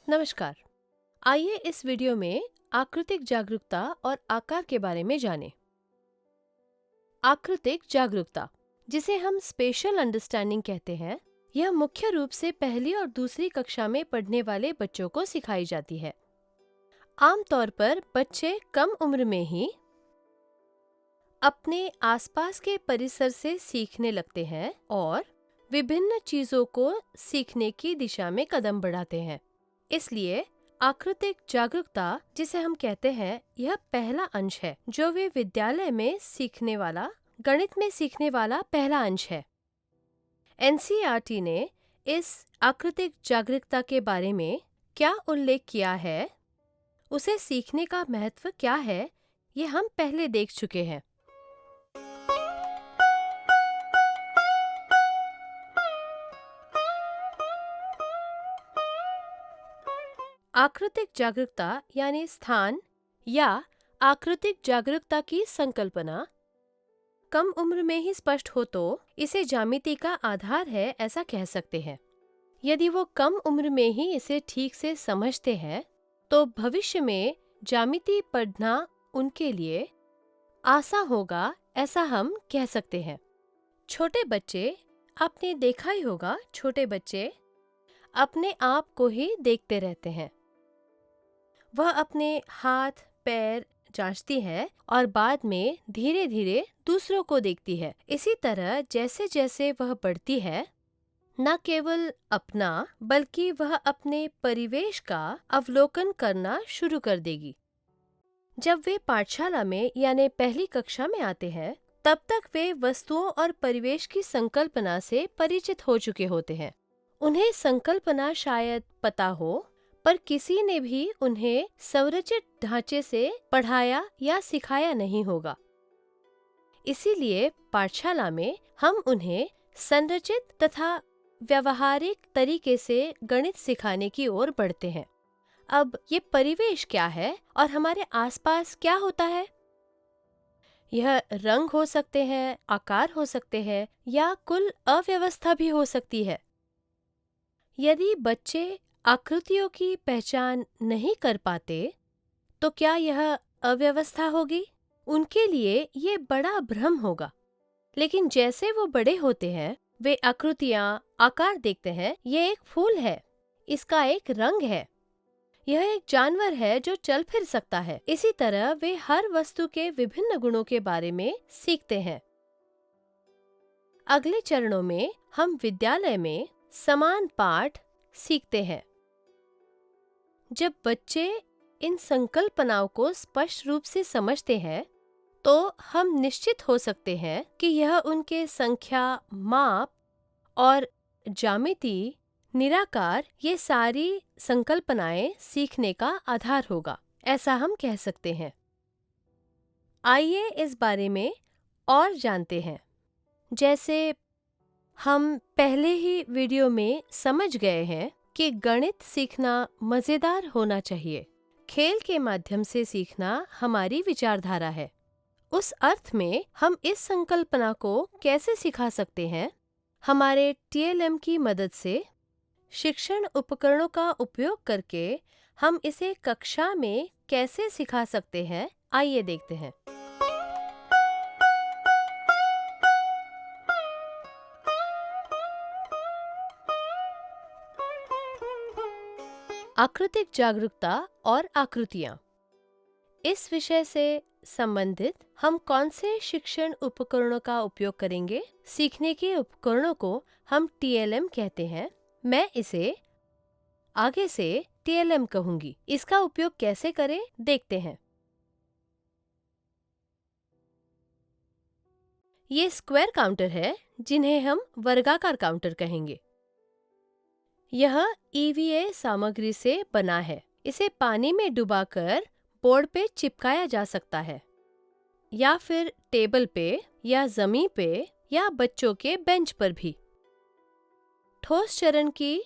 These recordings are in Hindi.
नमस्कार। आइए इस वीडियो में आकृतिक जागरूकता और आकार के बारे में जानें। आकृतिक जागरूकता, जिसे हम स्पेशल अंडरस्टैंडिंग कहते हैं, यह मुख्य रूप से पहली और दूसरी कक्षा में पढ़ने वाले बच्चों को सिखाई जाती है। आमतौर पर बच्चे कम उम्र में ही अपने आसपास के परिसर से सीखने लगते हैं और विभिन्न चीजों को सीखने की दिशा में कदम बढ़ाते हैं। इसलिए आकृतिक जागरूकता, जिसे हम कहते हैं, यह पहला अंश है जो वे विद्यालय में सीखने वाला, गणित में सीखने वाला पहला अंश है। एनसीईआरटी ने इस आकृतिक जागरूकता के बारे में क्या उल्लेख किया है, उसे सीखने का महत्व क्या है, ये हम पहले देख चुके हैं। आकृतिक जागरूकता यानी स्थान या आकृतिक जागरूकता की संकल्पना कम उम्र में ही स्पष्ट हो तो इसे ज्यामिति का आधार है, ऐसा कह सकते हैं। यदि वो कम उम्र में ही इसे ठीक से समझते हैं तो भविष्य में ज्यामिति पढ़ना उनके लिए आसान होगा, ऐसा हम कह सकते हैं। छोटे बच्चे, आपने देखा ही होगा, छोटे बच्चे अपने आप को ही देखते रहते हैं। वह अपने हाथ पैर जांचती है और बाद में धीरे धीरे दूसरों को देखती है। इसी तरह जैसे जैसे वह बढ़ती है, न केवल अपना बल्कि वह अपने परिवेश का अवलोकन करना शुरू कर देगी। जब वे पाठशाला में यानी पहली कक्षा में आते हैं, तब तक वे वस्तुओं और परिवेश की संकल्पना से परिचित हो चुके होते हैं। उन्हें संकल्पना शायद पता हो, पर किसी ने भी उन्हें संरचित ढांचे से पढ़ाया या सिखाया नहीं होगा। इसीलिए पाठशाला में हम उन्हें संरचित तथा व्यवहारिक तरीके से गणित सिखाने की ओर बढ़ते हैं। अब ये परिवेश क्या है और हमारे आसपास क्या होता है? यह रंग हो सकते हैं, आकार हो सकते हैं या कुल अव्यवस्था भी हो सकती है। यदि बच्चे आकृतियों की पहचान नहीं कर पाते तो क्या यह अव्यवस्था होगी? उनके लिए ये बड़ा भ्रम होगा। लेकिन जैसे वो बड़े होते हैं, वे आकृतियाँ, आकार देखते हैं। ये एक फूल है, इसका एक रंग है, यह एक जानवर है जो चल फिर सकता है। इसी तरह वे हर वस्तु के विभिन्न गुणों के बारे में सीखते हैं। अगले चरणों में हम विद्यालय में समान पाठ सीखते हैं। जब बच्चे इन संकल्पनाओं को स्पष्ट रूप से समझते हैं तो हम निश्चित हो सकते हैं कि यह उनके संख्या, माप और ज्यामिति, निराकार, ये सारी संकल्पनाएं सीखने का आधार होगा, ऐसा हम कह सकते हैं। आइए इस बारे में और जानते हैं। जैसे हम पहले ही वीडियो में समझ गए हैं कि गणित सीखना मज़ेदार होना चाहिए। खेल के माध्यम से सीखना हमारी विचारधारा है। उस अर्थ में हम इस संकल्पना को कैसे सिखा सकते हैं? हमारे टीएलएम की मदद से, शिक्षण उपकरणों का उपयोग करके हम इसे कक्षा में कैसे सिखा सकते हैं, आइए देखते हैं। आकृतिक जागरूकता और आकृतियाँ। इस विषय से संबंधित हम कौन से शिक्षण उपकरणों का उपयोग करेंगे? सीखने के उपकरणों को हम टीएलएम कहते हैं। मैं इसे आगे से टीएलएम कहूंगी। इसका उपयोग कैसे करें, देखते हैं। ये स्क्वायर काउंटर है, जिन्हें हम वर्गाकार काउंटर कहेंगे। यह ईवीए सामग्री से बना है। इसे पानी में डुबाकर बोर्ड पे चिपकाया जा सकता है या फिर टेबल पे या जमीन पे या बच्चों के बेंच पर भी। ठोस चरण की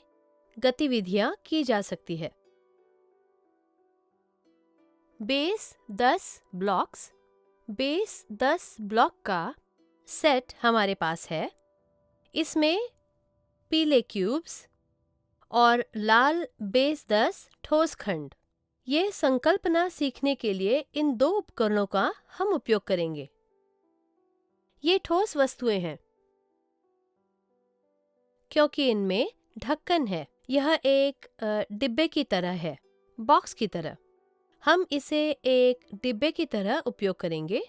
गतिविधियां की जा सकती है। बेस 10 ब्लॉक्स, बेस 10 ब्लॉक का सेट हमारे पास है। इसमें पीले क्यूब्स और लाल बेस 10 ठोस खंड। ये संकल्पना सीखने के लिए इन दो उपकरणों का हम उपयोग करेंगे। ये ठोस वस्तुएं हैं क्योंकि इनमें ढक्कन है। यह एक डिब्बे की तरह है, बॉक्स की तरह। हम इसे एक डिब्बे की तरह उपयोग करेंगे।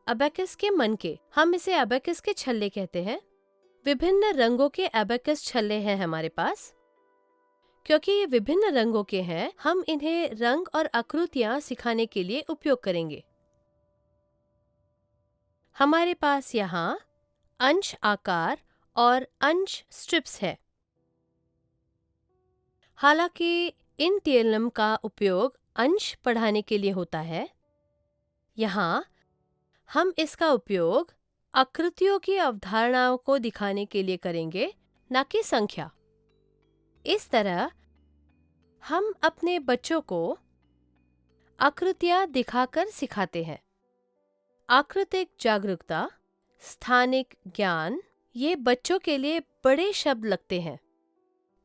अबेकस के मनके, हम इसे अबेकस के छल्ले कहते हैं। विभिन्न रंगों के अबेकस छल्ले हैं हमारे पास। क्योंकि ये विभिन्न रंगों के हैं, हम इन्हें रंग और आकृतियां सिखाने के लिए उपयोग करेंगे। हमारे पास यहाँ अंश आकार और अंश स्ट्रिप्स है। हालांकि इन टीएलएम का उपयोग अंश पढ़ाने के लिए होता है, यहाँ हम इसका उपयोग आकृतियों की अवधारणाओं को दिखाने के लिए करेंगे, न कि संख्या। इस तरह हम अपने बच्चों को आकृतियां दिखाकर सिखाते हैं। आकृतिक जागरूकता, स्थानिक ज्ञान, ये बच्चों के लिए बड़े शब्द लगते हैं।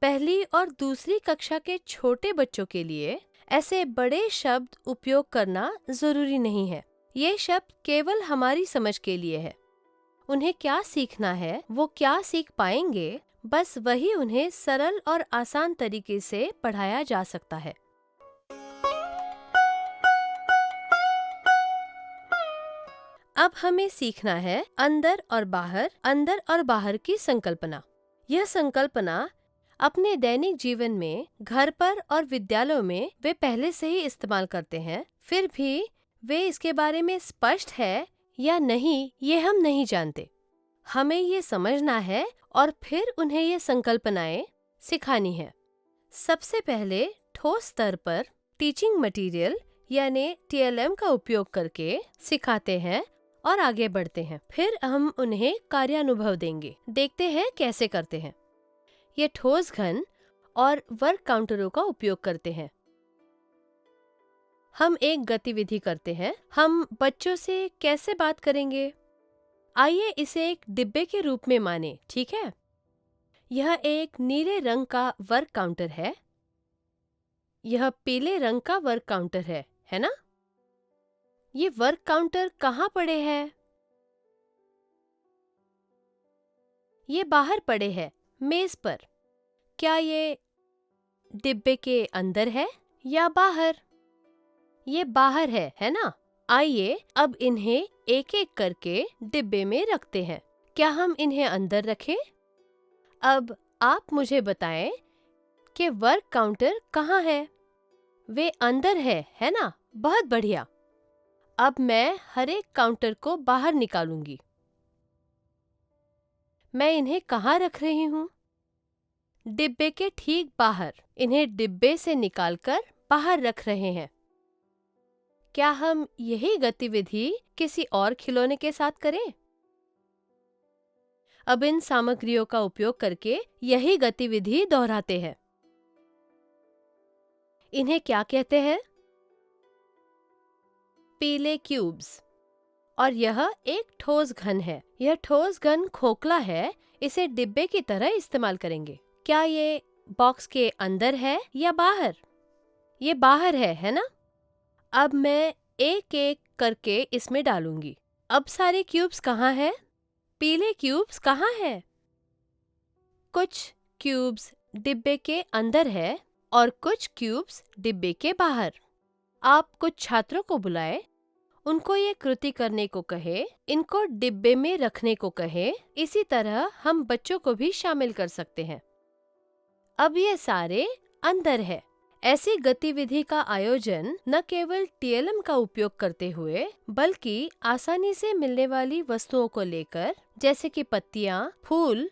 पहली और दूसरी कक्षा के छोटे बच्चों के लिए ऐसे बड़े शब्द उपयोग करना जरूरी नहीं है। ये शब्द केवल हमारी समझ के लिए है। उन्हें क्या सीखना है, वो क्या सीख पाएंगे, बस वही उन्हें सरल और आसान तरीके से पढ़ाया जा सकता है। अब हमें सीखना है अंदर और बाहर की संकल्पना। यह संकल्पना अपने दैनिक जीवन में, घर पर और विद्यालयों में वे पहले से ही इस्तेमाल करते हैं। फिर भी वे इसके बारे में स्पष्ट है या नहीं, ये हम नहीं जानते। हमें ये समझना है और फिर उन्हें ये संकल्पनाएं सिखानी है। सबसे पहले ठोस स्तर पर टीचिंग मटेरियल यानी टीएलएम का उपयोग करके सिखाते हैं और आगे बढ़ते हैं। फिर हम उन्हें कार्यानुभव देंगे। देखते हैं कैसे करते हैं। ये ठोस घन और वर्क काउंटरों का उपयोग करते हैं। हम एक गतिविधि करते हैं। हम बच्चों से कैसे बात करेंगे? आइए इसे एक डिब्बे के रूप में माने, ठीक है? यह एक नीले रंग का वर्क काउंटर है। यह पीले रंग का वर्क काउंटर है ना? ये वर्क काउंटर कहाँ पड़े हैं? ये बाहर पड़े हैं, मेज पर। क्या ये डिब्बे के अंदर है या बाहर? ये बाहर है ना? आइए अब इन्हें एक एक करके डिब्बे में रखते हैं। क्या हम इन्हें अंदर रखें? अब आप मुझे बताएं कि वर्क काउंटर कहाँ है? वे अंदर है ना? बहुत बढ़िया। अब मैं हर एक काउंटर को बाहर निकालूंगी। मैं इन्हें कहाँ रख रही हूँ? डिब्बे के ठीक बाहर। इन्हें डिब्बे से निकालकर बाहर रख रहे हैं। क्या हम यही गतिविधि किसी और खिलौने के साथ करें? अब इन सामग्रियों का उपयोग करके यही गतिविधि दोहराते हैं। इन्हें क्या कहते हैं? पीले क्यूब्स। और यह एक ठोस घन है। यह ठोस घन खोखला है। इसे डिब्बे की तरह इस्तेमाल करेंगे। क्या ये बॉक्स के अंदर है या बाहर? ये बाहर है ना? अब मैं एक एक करके इसमें डालूंगी। अब सारे क्यूब्स कहाँ हैं? पीले क्यूब्स कहाँ हैं? कुछ क्यूब्स डिब्बे के अंदर है और कुछ क्यूब्स डिब्बे के बाहर। आप कुछ छात्रों को बुलाएं, उनको ये कृति करने को कहे, इनको डिब्बे में रखने को कहे। इसी तरह हम बच्चों को भी शामिल कर सकते हैं। अब ये सारे अंदर है। ऐसी गतिविधि का आयोजन न केवल टीएलएम का उपयोग करते हुए, बल्कि आसानी से मिलने वाली वस्तुओं को लेकर, जैसे कि पत्तियां, फूल,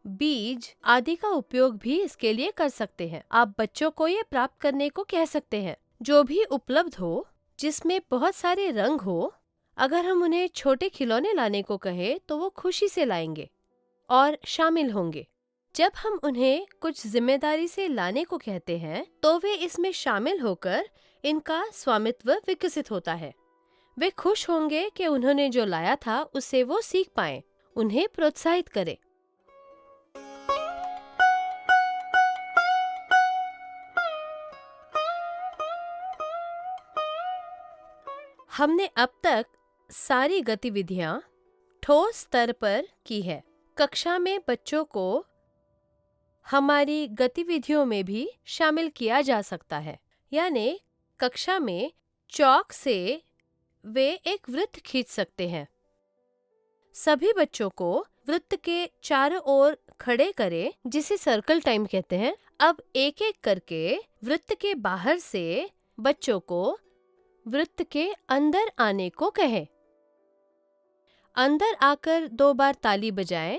बीज आदि का उपयोग भी इसके लिए कर सकते हैं। आप बच्चों को ये प्राप्त करने को कह सकते हैं। जो भी उपलब्ध हो, जिसमें बहुत सारे रंग हो। अगर हम उन्हें छोटे खिलौने लाने को कहे तो वो खुशी से लाएंगे और शामिल होंगे। जब हम उन्हें कुछ जिम्मेदारी से लाने को कहते हैं तो वे इसमें शामिल होकर इनका स्वामित्व विकसित होता है। वे खुश होंगे कि उन्होंने जो लाया था उससे वो सीख पाएं। उन्हें प्रोत्साहित करें। हमने अब तक सारी गतिविधियां ठोस स्तर पर की है। कक्षा में बच्चों को हमारी गतिविधियों में भी शामिल किया जा सकता है। यानी कक्षा में चॉक से वे एक वृत्त खींच सकते हैं। सभी बच्चों को वृत्त के चारों ओर खड़े करें, जिसे सर्कल टाइम कहते हैं। अब एक एक करके वृत्त के बाहर से बच्चों को वृत्त के अंदर आने को कहें। अंदर आकर 2 बार ताली बजाएं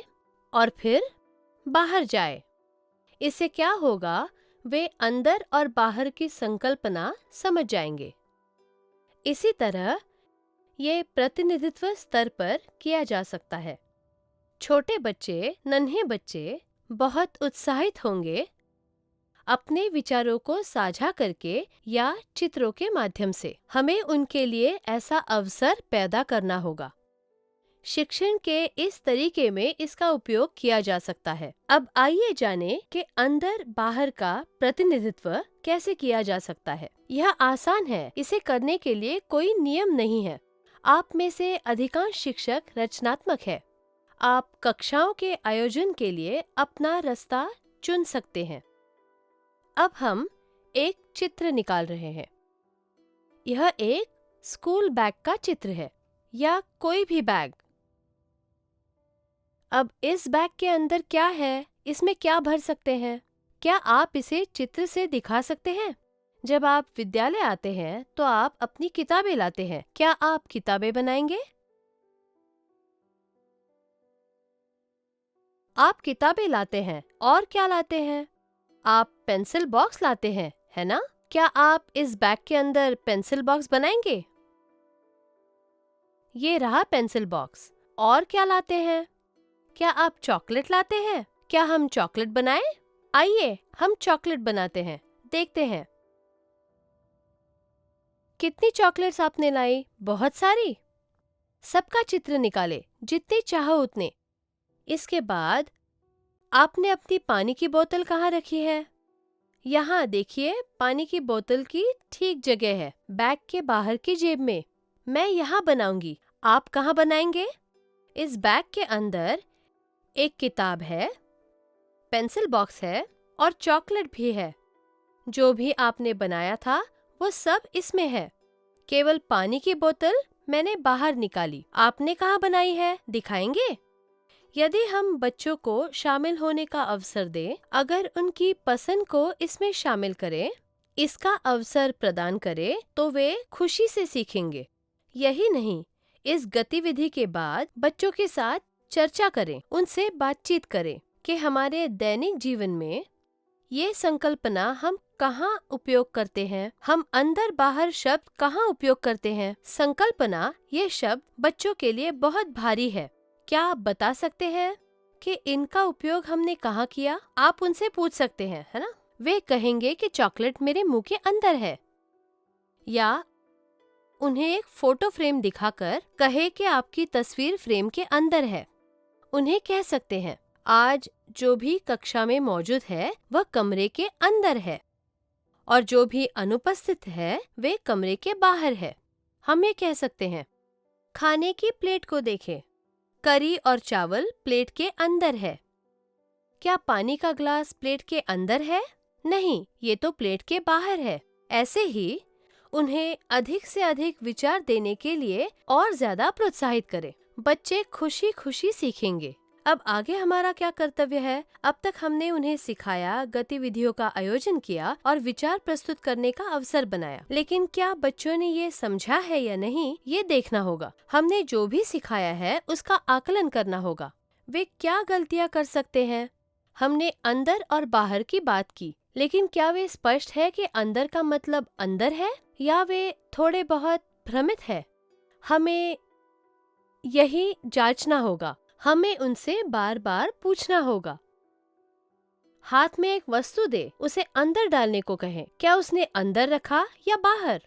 और फिर बाहर जाए। इससे क्या होगा, वे अंदर और बाहर की संकल्पना समझ जाएंगे। इसी तरह ये प्रतिनिधित्व स्तर पर किया जा सकता है। छोटे बच्चे, नन्हे बच्चे बहुत उत्साहित होंगे अपने विचारों को साझा करके या चित्रों के माध्यम से। हमें उनके लिए ऐसा अवसर पैदा करना होगा। शिक्षण के इस तरीके में इसका उपयोग किया जा सकता है। अब आइए जानें कि अंदर बाहर का प्रतिनिधित्व कैसे किया जा सकता है। यह आसान है। इसे करने के लिए कोई नियम नहीं है। आप में से अधिकांश शिक्षक रचनात्मक है। आप कक्षाओं के आयोजन के लिए अपना रास्ता चुन सकते हैं। अब हम एक चित्र निकाल रहे हैं। यह एक स्कूल बैग का चित्र है या कोई भी बैग। अब इस बैग के अंदर क्या है, इसमें क्या भर सकते हैं? क्या आप इसे चित्र से दिखा सकते हैं? जब आप विद्यालय आते हैं तो आप अपनी किताबें लाते हैं। क्या आप किताबें बनाएंगे? आप किताबें लाते हैं और क्या लाते हैं? आप पेंसिल बॉक्स लाते हैं, है ना? क्या आप इस बैग के अंदर पेंसिल बॉक्स बनाएंगे? ये रहा पेंसिल बॉक्स। और क्या लाते हैं? क्या आप चॉकलेट लाते हैं? क्या हम चॉकलेट बनाएं? आइए हम चॉकलेट बनाते हैं। देखते हैं। कितनी चॉकलेट्स आपने लाई? बहुत सारी। सबका चित्र निकाले, जितने चाहो उतने। इसके बाद आपने अपनी पानी की बोतल कहाँ रखी है? यहाँ देखिए, पानी की बोतल की ठीक जगह है, बैग के बाहर की जेब में। मैं यहाँ बनाऊंगी। आप कहाँ बनाएंगे? इस बैग के अंदर एक किताब है, पेंसिल बॉक्स है और चॉकलेट भी है। जो भी आपने बनाया था वो सब इसमें है। केवल पानी की बोतल मैंने बाहर निकाली। आपने कहाँ बनाई है, दिखाएंगे? यदि हम बच्चों को शामिल होने का अवसर दें, अगर उनकी पसंद को इसमें शामिल करें, इसका अवसर प्रदान करें, तो वे खुशी से सीखेंगे। यही नहीं, इस गतिविधि के बाद बच्चों के साथ चर्चा करें, उनसे बातचीत करें कि हमारे दैनिक जीवन में ये संकल्पना हम कहाँ उपयोग करते हैं, हम अंदर बाहर शब्द कहाँ उपयोग करते हैं। संकल्पना ये शब्द बच्चों के लिए बहुत भारी है। क्या आप बता सकते हैं कि इनका उपयोग हमने कहाँ किया? आप उनसे पूछ सकते हैं, है ना? वे कहेंगे कि चॉकलेट मेरे मुंह के अंदर है। या उन्हें एक फोटो फ्रेम दिखाकर कहे कि आपकी तस्वीर फ्रेम के अंदर है। उन्हें कह सकते हैं, आज जो भी कक्षा में मौजूद है वह कमरे के अंदर है और जो भी अनुपस्थित है वे कमरे के बाहर है। हम ये कह सकते हैं, खाने की प्लेट को देखें, करी और चावल प्लेट के अंदर है। क्या पानी का ग्लास प्लेट के अंदर है? नहीं, ये तो प्लेट के बाहर है। ऐसे ही उन्हें अधिक से अधिक विचार देने के लिए और ज्यादा प्रोत्साहित करें। बच्चे खुशी खुशी सीखेंगे। अब आगे हमारा क्या कर्तव्य है? अब तक हमने उन्हें सिखाया, गतिविधियों का आयोजन किया और विचार प्रस्तुत करने का अवसर बनाया। लेकिन क्या बच्चों ने ये समझा है या नहीं, ये देखना होगा। हमने जो भी सिखाया है उसका आकलन करना होगा। वे क्या गलतियाँ कर सकते हैं? हमने अंदर और बाहर की बात की, लेकिन क्या वे स्पष्ट है कि अंदर का मतलब अंदर है या वे थोड़े बहुत भ्रमित है? हमें यही जांचना होगा। हमें उनसे बार बार पूछना होगा। हाथ में एक वस्तु दे, उसे अंदर डालने को कहें। क्या उसने अंदर रखा या बाहर?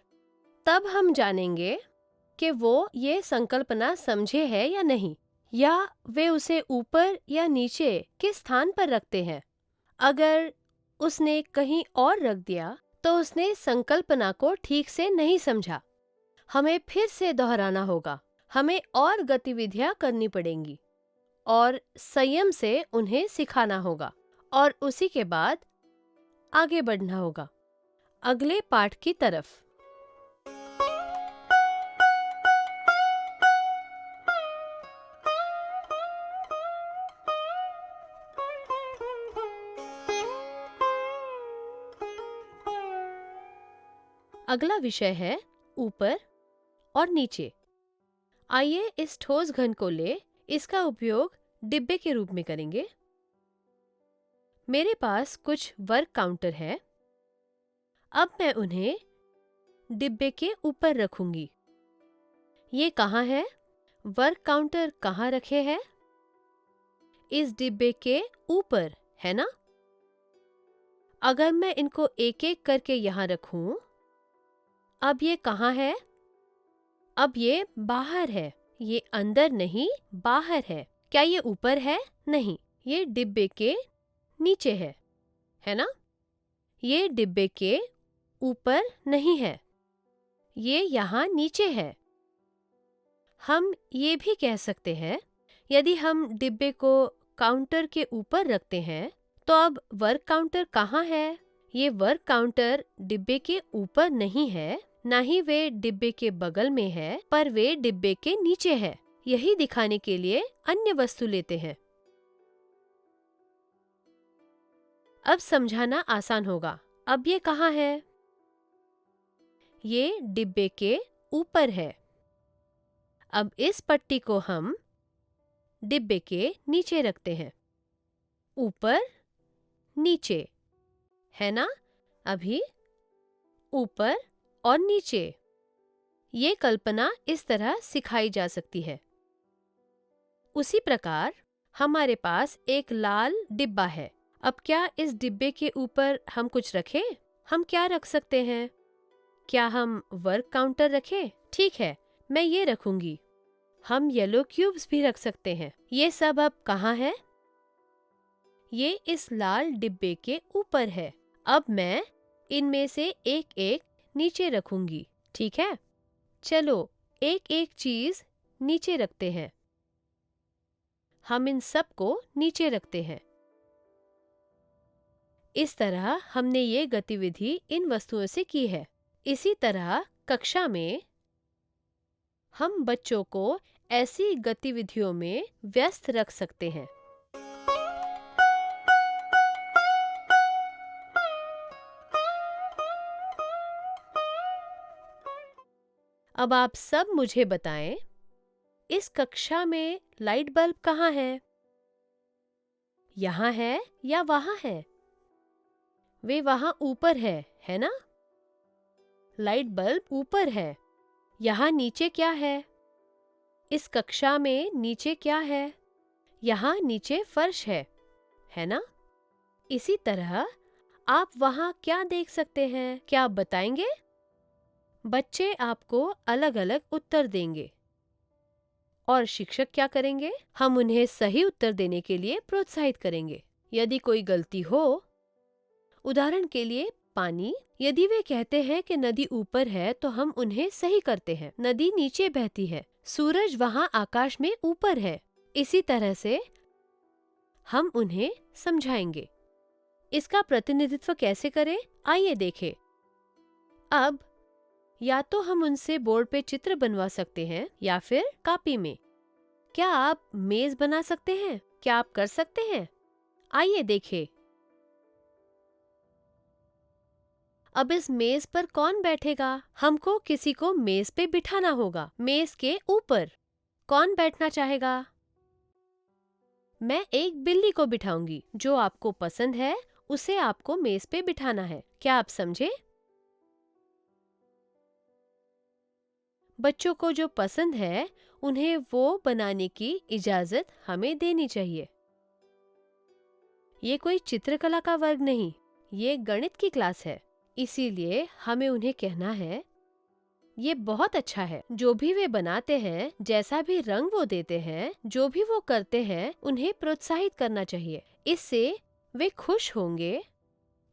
तब हम जानेंगे कि वो ये संकल्पना समझे है या नहीं, या वे उसे ऊपर या नीचे किस स्थान पर रखते हैं। अगर उसने कहीं और रख दिया तो उसने संकल्पना को ठीक से नहीं समझा। हमें फिर से दोहराना होगा, हमें और गतिविधियां करनी पड़ेंगी और संयम से उन्हें सिखाना होगा और उसी के बाद आगे बढ़ना होगा अगले पाठ की तरफ। अगला विषय है ऊपर और नीचे। आइए इस ठोस घन को ले इसका उपयोग डिब्बे के रूप में करेंगे। मेरे पास कुछ वर्क काउंटर है। अब मैं उन्हें डिब्बे के ऊपर रखूंगी। ये कहाँ है? वर्क काउंटर कहाँ रखे हैं? इस डिब्बे के ऊपर, है ना? अगर मैं इनको एक एक करके यहाँ रखूं, अब ये कहाँ है? अब ये बाहर है। ये अंदर नहीं, बाहर है। क्या ये ऊपर है? नहीं, ये डिब्बे के नीचे है ना? ये डिब्बे के ऊपर नहीं है, ये यहाँ नीचे है। हम ये भी कह सकते हैं, यदि हम डिब्बे को काउंटर के ऊपर रखते हैं, तो अब वर्क काउंटर कहाँ है? ये वर्क काउंटर डिब्बे के ऊपर नहीं है, ना ही वे डिब्बे के बगल में है, पर वे डिब्बे के नीचे है। यही दिखाने के लिए अन्य वस्तु लेते हैं। अब समझाना आसान होगा। अब ये कहाँ है? ये डिब्बे के ऊपर है। अब इस पट्टी को हम डिब्बे के नीचे रखते हैं। ऊपर, नीचे, है ना? अभी ऊपर और नीचे। ये कल्पना इस तरह सिखाई जा सकती है। उसी प्रकार हमारे पास एक लाल डिब्बा है। अब क्या इस डिब्बे के ऊपर हम कुछ रखें? हम क्या रख सकते हैं? क्या हम वर्क काउंटर रखें? ठीक है, मैं ये रखूंगी। हम येलो क्यूब्स भी रख सकते हैं। ये सब अब कहाँ है? ये इस लाल डिब्बे के ऊपर है। अब मैं इनमें से एक एक नीचे रखूंगी, ठीक है? चलो एक एक चीज नीचे रखते हैं। हम इन सब को नीचे रखते हैं। इस तरह हमने ये गतिविधि इन वस्तुओं से की है। इसी तरह कक्षा में हम बच्चों को ऐसी गतिविधियों में व्यस्त रख सकते हैं। अब आप सब मुझे बताएं, इस कक्षा में लाइट बल्ब कहाँ है? यहाँ है या वहाँ है? वे वहाँ ऊपर है ना? लाइट बल्ब ऊपर है। यहाँ नीचे क्या है? इस कक्षा में नीचे क्या है? यहाँ नीचे फर्श है ना? इसी तरह आप वहाँ क्या देख सकते हैं? क्या आप बताएंगे? बच्चे आपको अलग अलग उत्तर देंगे और शिक्षक क्या करेंगे? हम उन्हें सही उत्तर देने के लिए प्रोत्साहित करेंगे। यदि कोई गलती हो, उदाहरण के लिए पानी, यदि वे कहते हैं कि नदी ऊपर है, तो हम उन्हें सही करते हैं। नदी नीचे बहती है। सूरज वहाँ आकाश में ऊपर है। इसी तरह से हम उन्हें समझाएंगे। इसका प्रतिनिधित्व कैसे करें? आइए देखें। अब या तो हम उनसे बोर्ड पे चित्र बनवा सकते हैं या फिर कॉपी में। क्या आप मेज बना सकते हैं? क्या आप कर सकते हैं? आइए देखें। अब इस मेज पर कौन बैठेगा? हमको किसी को मेज पे बिठाना होगा। मेज के ऊपर कौन बैठना चाहेगा? मैं एक बिल्ली को बिठाऊंगी। जो आपको पसंद है उसे आपको मेज पे बिठाना है। क्या आप समझे? बच्चों को जो पसंद है उन्हें वो बनाने की इजाजत हमें देनी चाहिए। ये कोई चित्रकला का वर्ग नहीं, ये गणित की क्लास है। इसीलिए हमें उन्हें कहना है, ये बहुत अच्छा है। जो भी वे बनाते हैं, जैसा भी रंग वो देते हैं, जो भी वो करते हैं, उन्हें प्रोत्साहित करना चाहिए। इससे वे खुश होंगे,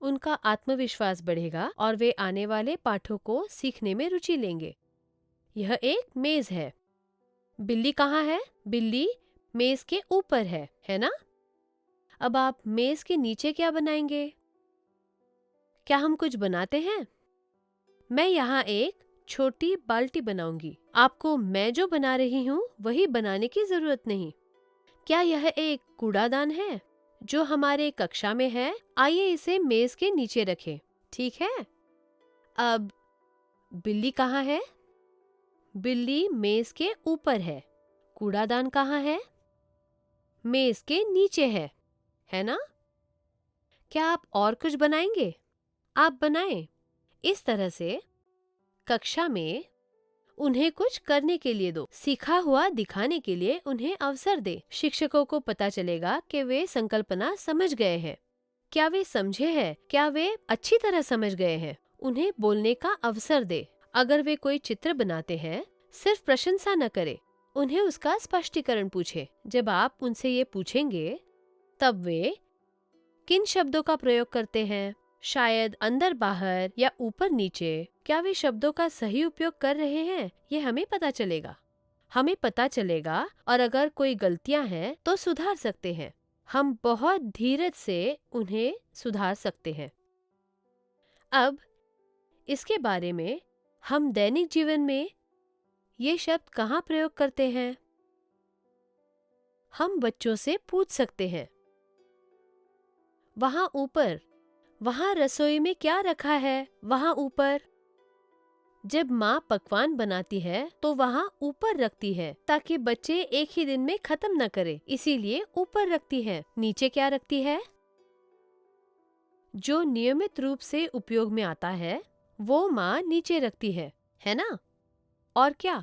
उनका आत्मविश्वास बढ़ेगा और वे आने वाले पाठों को सीखने में रुचि लेंगे। यह एक मेज है। बिल्ली कहाँ है? बिल्ली मेज के ऊपर है ना? अब आप मेज के नीचे क्या बनाएंगे? क्या हम कुछ बनाते हैं? मैं यहाँ एक छोटी बाल्टी बनाऊंगी। आपको मैं जो बना रही हूँ वही बनाने की जरूरत नहीं। क्या यह एक कूड़ादान है जो हमारे कक्षा में है? आइए इसे मेज के नीचे रखें। ठीक है। अब बिल्ली कहाँ है? बिल्ली मेज के ऊपर है। कूड़ादान कहाँ है? मेज के नीचे है ना? क्या आप और कुछ बनाएंगे? आप बनाएं। इस तरह से कक्षा में उन्हें कुछ करने के लिए दो, सीखा हुआ दिखाने के लिए उन्हें अवसर दे। शिक्षकों को पता चलेगा कि वे संकल्पना समझ गए हैं। क्या वे समझे हैं? क्या वे अच्छी तरह समझ गए हैं? उन्हें बोलने का अवसर दे। अगर वे कोई चित्र बनाते हैं, सिर्फ प्रशंसा न करे, उन्हें उसका स्पष्टीकरण पूछे। जब आप उनसे ये पूछेंगे, तब वे किन शब्दों का प्रयोग करते हैं, शायद अंदर बाहर या ऊपर नीचे, क्या वे शब्दों का सही उपयोग कर रहे हैं, ये हमें पता चलेगा। हमें पता चलेगा और अगर कोई गलतियां हैं तो सुधार सकते हैं। हम बहुत धीरज से उन्हें सुधार सकते हैं। अब इसके बारे में हम दैनिक जीवन में ये शब्द कहाँ प्रयोग करते हैं? हम बच्चों से पूछ सकते हैं, वहां ऊपर, वहां रसोई में क्या रखा है? वहां ऊपर। जब माँ पकवान बनाती है तो वहां ऊपर रखती है ताकि बच्चे एक ही दिन में खत्म न करे, इसीलिए ऊपर रखती है। नीचे क्या रखती है? जो नियमित रूप से उपयोग में आता है वो माँ नीचे रखती है ना? और क्या?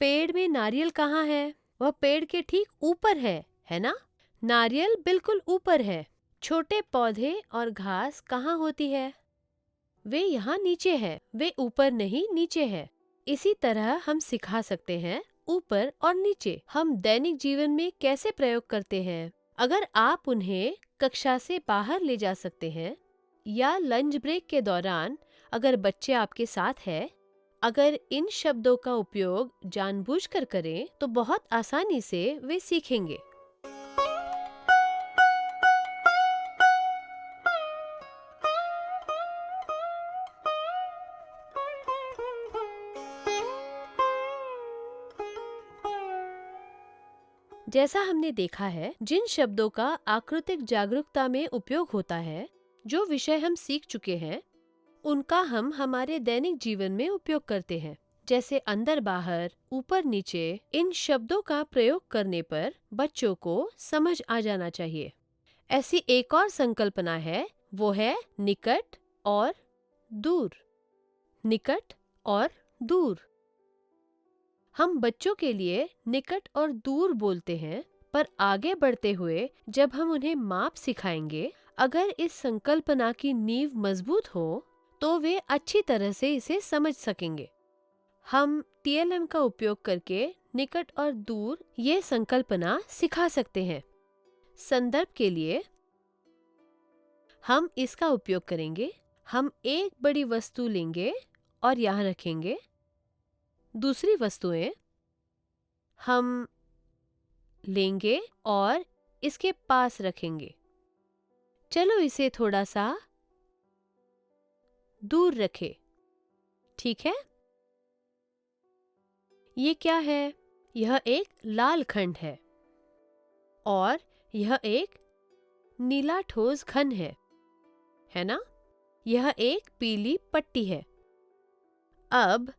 पेड़ में नारियल कहाँ है? वह पेड़ के ठीक ऊपर है ना? नारियल बिल्कुल ऊपर है। छोटे पौधे और घास कहाँ होती है? वे यहाँ नीचे है। वे ऊपर नहीं, नीचे है। इसी तरह हम सिखा सकते हैं ऊपर और नीचे हम दैनिक जीवन में कैसे प्रयोग करते हैं। अगर आप उन्हें कक्षा से बाहर ले जा सकते हैं या लंच ब्रेक के दौरान अगर बच्चे आपके साथ है, अगर इन शब्दों का उपयोग जानबूझकर करें तो बहुत आसानी से वे सीखेंगे। जैसा हमने देखा है, जिन शब्दों का आकृतिक जागरूकता में उपयोग होता है, जो विषय हम सीख चुके हैं, उनका हम हमारे दैनिक जीवन में उपयोग करते हैं। जैसे अंदर बाहर, ऊपर नीचे, इन शब्दों का प्रयोग करने पर बच्चों को समझ आ जाना चाहिए। ऐसी एक और संकल्पना है, वो है निकट और दूर। निकट और दूर। हम बच्चों के लिए निकट और दूर बोलते हैं, पर आगे बढ़ते हुए जब हम उन्हें माप सिखाएंगे, अगर इस संकल्पना की नींव मजबूत हो तो वे अच्छी तरह से इसे समझ सकेंगे। हम TLM का उपयोग करके निकट और दूर ये संकल्पना सिखा सकते हैं। संदर्भ के लिए हम इसका उपयोग करेंगे। हम एक बड़ी वस्तु लेंगे और यहाँ रखेंगे। दूसरी वस्तुएं हम लेंगे और इसके पास रखेंगे। चलो इसे थोड़ा सा दूर रखें। ठीक है? ये क्या है? यह एक लाल खंड है और यह एक नीला ठोस घन है ना? यह एक पीली पट्टी है। अब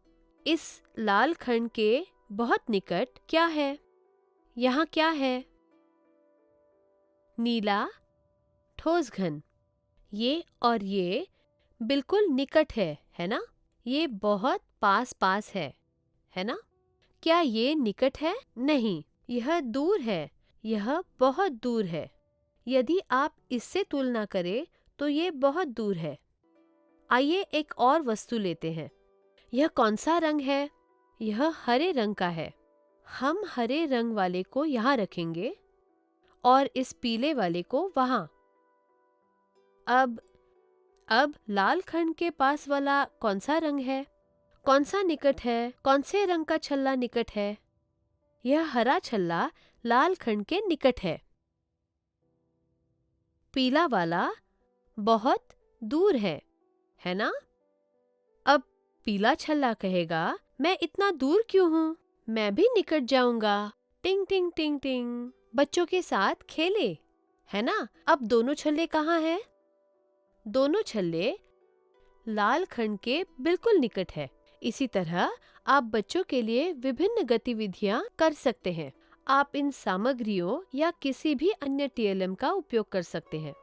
इस लाल खंड के बहुत निकट क्या है? यहाँ क्या है? नीला ठोस घन। ये और ये बिल्कुल निकट है ना? ये बहुत पास पास है ना? क्या ये निकट है? नहीं, यह दूर है। यह बहुत दूर है। यदि आप इससे तुलना करें तो ये बहुत दूर है। आइए एक और वस्तु लेते हैं। यह कौन सा रंग है? यह हरे रंग का है। हम हरे रंग वाले को यहाँ रखेंगे और इस पीले वाले को वहाँ। अब लाल खंड के पास वाला कौन सा रंग है? कौन सा निकट है? कौन से रंग का छल्ला निकट है? यह हरा छल्ला लाल खंड के निकट है। पीला वाला बहुत दूर है ना? अब पीला छल्ला कहेगा, मैं इतना दूर क्यों हूँ? मैं भी निकट जाऊंगा। टिंग टिंग टिंग टिंग। बच्चों के साथ खेले, है ना? अब दोनों छल्ले कहाँ हैं? दोनों छल्ले लाल खंड के बिल्कुल निकट है। इसी तरह आप बच्चों के लिए विभिन्न गतिविधियां कर सकते हैं। आप इन सामग्रियों या किसी भी अन्य टीएलएम का उपयोग कर सकते हैं।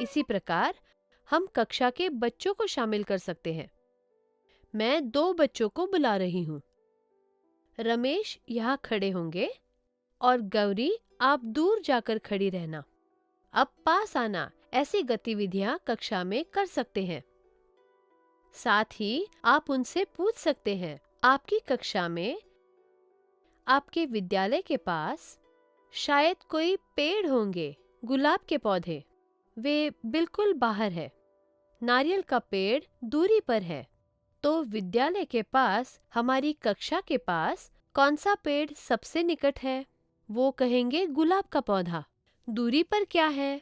इसी प्रकार हम कक्षा के बच्चों को शामिल कर सकते हैं। मैं 2 बच्चों को बुला रही हूँ। रमेश यहाँ खड़े होंगे और गौरी आप दूर जाकर खड़ी रहना। अब पास आना। ऐसी गतिविधियां कक्षा में कर सकते हैं। साथ ही आप उनसे पूछ सकते हैं, आपकी कक्षा में, आपके विद्यालय के पास शायद कोई पेड़ होंगे, गुलाब के पौधे, वे बिल्कुल बाहर है। नारियल का पेड़ दूरी पर है, तो विद्यालय के पास, हमारी कक्षा के पास कौन सा पेड़ सबसे निकट है? वो कहेंगे गुलाब का पौधा। दूरी पर क्या है?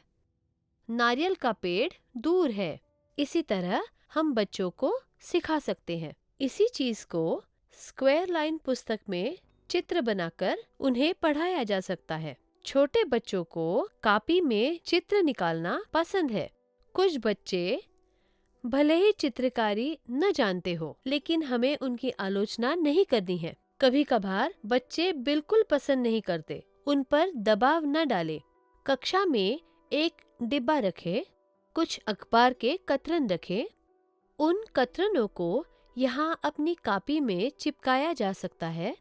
नारियल का पेड़ दूर है। इसी तरह हम बच्चों को सिखा सकते हैं। इसी चीज को स्क्वायर लाइन पुस्तक में चित्र बनाकर उन्हें पढ़ाया जा सकता है। छोटे बच्चों को कॉपी में चित्र निकालना पसंद है। कुछ बच्चे भले ही चित्रकारी न जानते हो, लेकिन हमें उनकी आलोचना नहीं करनी है। कभी कभार बच्चे बिल्कुल पसंद नहीं करते, उन पर दबाव न डालें। कक्षा में एक डिब्बा रखें, कुछ अखबार के कतरन रखें। उन कतरनों को यहाँ अपनी कॉपी में चिपकाया जा सकता है।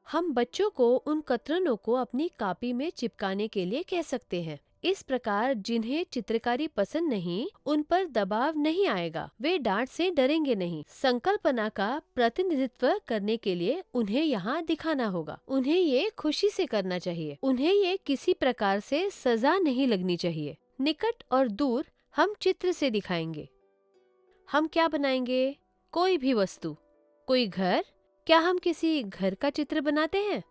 हम बच्चों को उन कतरनों को अपनी कॉपी में चिपकाने के लिए कह सकते हैं। इस प्रकार जिन्हें चित्रकारी पसंद नहीं, उन पर दबाव नहीं आएगा। वे डांट से डरेंगे नहीं। संकल्पना का प्रतिनिधित्व करने के लिए उन्हें यहाँ दिखाना होगा। उन्हें ये खुशी से करना चाहिए। उन्हें ये किसी प्रकार से सजा नहीं लगनी चाहिए। निकट और दूर हम चित्र से दिखाएंगे। हम क्या बनाएंगे? कोई भी वस्तु। कोई घर। क्या हम किसी घर का चित्र बनाते हैं?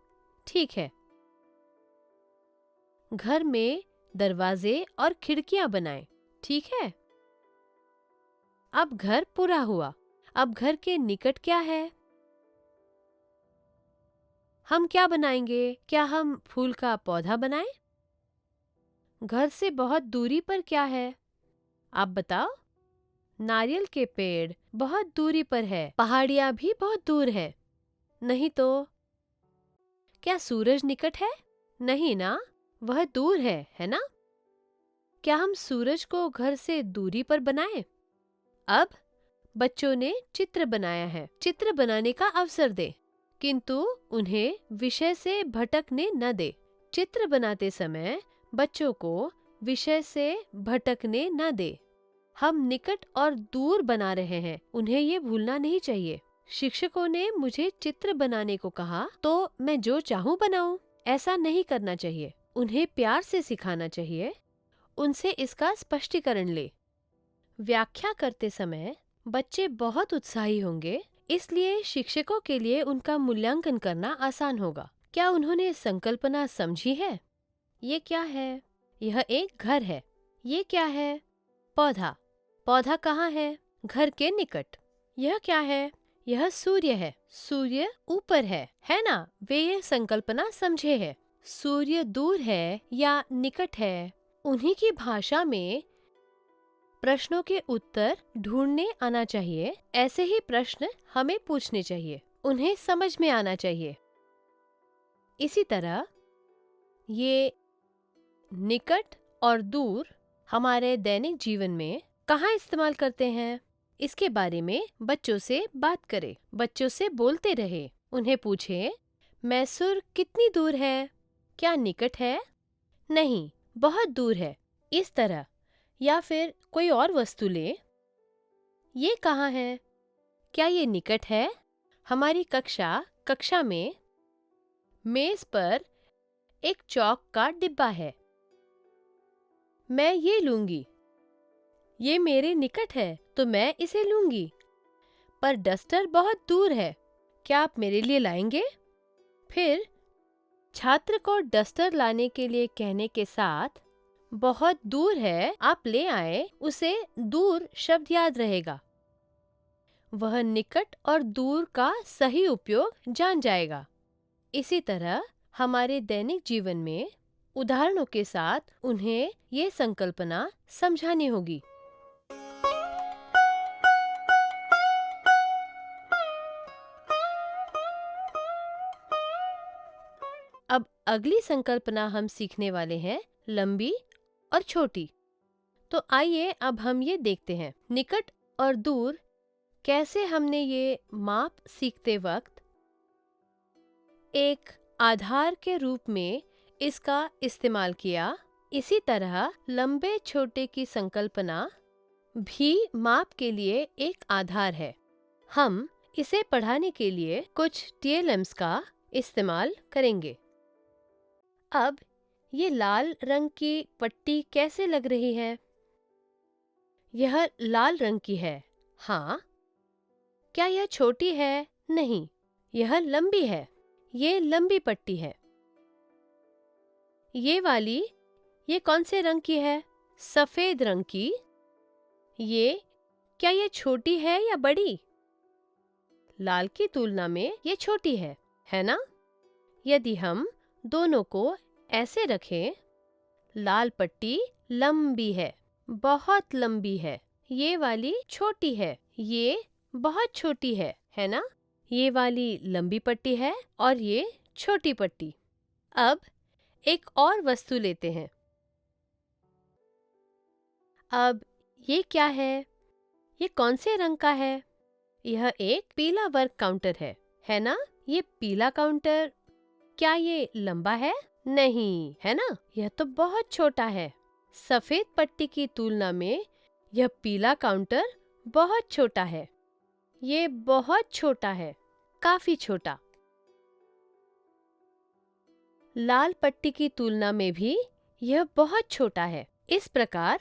ठीक है। घर में दरवाजे और खिड़कियां बनाएं। ठीक है। अब घर पूरा हुआ। अब घर के निकट क्या है? हम क्या बनाएंगे? क्या हम फूल का पौधा बनाएं? घर से बहुत दूरी पर क्या है? आप बताओ। नारियल के पेड़ बहुत दूरी पर है। पहाड़ियां भी बहुत दूर है। नहीं तो? क्या सूरज निकट है? नहीं ना, वह दूर है ना? क्या हम सूरज को घर से दूरी पर बनाएं? अब बच्चों ने चित्र बनाया है। चित्र बनाने का अवसर दे, किंतु उन्हें विषय से भटकने न दे। चित्र बनाते समय बच्चों को विषय से भटकने न दे। हम निकट और दूर बना रहे हैं, उन्हें ये भूलना नहीं चाहिए। शिक्षकों ने मुझे चित्र बनाने को कहा तो मैं जो चाहूं बनाऊं, ऐसा नहीं करना चाहिए। उन्हें प्यार से सिखाना चाहिए। उनसे इसका स्पष्टीकरण ले। व्याख्या करते समय बच्चे बहुत उत्साही होंगे, इसलिए शिक्षकों के लिए उनका मूल्यांकन करना आसान होगा। क्या उन्होंने संकल्पना समझी है? ये क्या है? यह एक घर है। ये क्या है? पौधा। पौधा कहाँ है? घर के निकट। यह क्या है? यह सूर्य है। सूर्य ऊपर है ना? वे ये संकल्पना समझे है। सूर्य दूर है या निकट है? उन्हीं की भाषा में प्रश्नों के उत्तर ढूंढने आना चाहिए। ऐसे ही प्रश्न हमें पूछने चाहिए, उन्हें समझ में आना चाहिए। इसी तरह ये निकट और दूर हमारे दैनिक जीवन में कहाँ इस्तेमाल करते हैं, इसके बारे में बच्चों से बात करें। बच्चों से बोलते रहे। उन्हें पूछें, मैसूर कितनी दूर है? क्या निकट है? नहीं, बहुत दूर है। इस तरह। या फिर कोई और वस्तु ले। ये कहाँ है? क्या ये निकट है? हमारी कक्षा में मेज पर एक चौक का डिब्बा है। मैं ये लूंगी। ये मेरे निकट है तो मैं इसे लूंगी। पर डस्टर बहुत दूर है, क्या आप मेरे लिए लाएंगे? फिर छात्र को डस्टर लाने के लिए कहने के साथ बहुत दूर है, आप ले आए, उसे दूर शब्द याद रहेगा। वह निकट और दूर का सही उपयोग जान जाएगा। इसी तरह हमारे दैनिक जीवन में उदाहरणों के साथ उन्हें ये संकल्पना समझानी होगी। अब अगली संकल्पना हम सीखने वाले हैं लंबी और छोटी। तो आइए अब हम ये देखते हैं निकट और दूर कैसे हमने ये माप सीखते वक्त एक आधार के रूप में इसका इस्तेमाल किया। इसी तरह लंबे छोटे की संकल्पना भी माप के लिए एक आधार है। हम इसे पढ़ाने के लिए कुछ टीएलएम्स का इस्तेमाल करेंगे। अब ये लाल रंग की पट्टी कैसे लग रही है? यह लाल रंग की है। हाँ। क्या यह छोटी है? नहीं, यह लंबी है। ये लंबी पट्टी है। ये वाली, ये कौन से रंग की है? सफेद रंग की। ये, क्या ये छोटी है या बड़ी? लाल की तुलना में ये छोटी है ना? यदि हम दोनों को ऐसे रखें, लाल पट्टी लंबी है, बहुत लंबी है। ये वाली छोटी है, ये बहुत छोटी है ना? ये वाली लंबी पट्टी है और ये छोटी पट्टी। अब एक और वस्तु लेते हैं। अब ये क्या है? ये कौन से रंग का है? यह एक पीला वर्क काउंटर है ना? ये पीला काउंटर, क्या ये लंबा है? नहीं, है ना? यह तो बहुत छोटा है। सफेद पट्टी की तुलना में यह पीला काउंटर बहुत छोटा है। ये बहुत छोटा है, काफी छोटा। लाल पट्टी की तुलना में भी यह बहुत छोटा है। इस प्रकार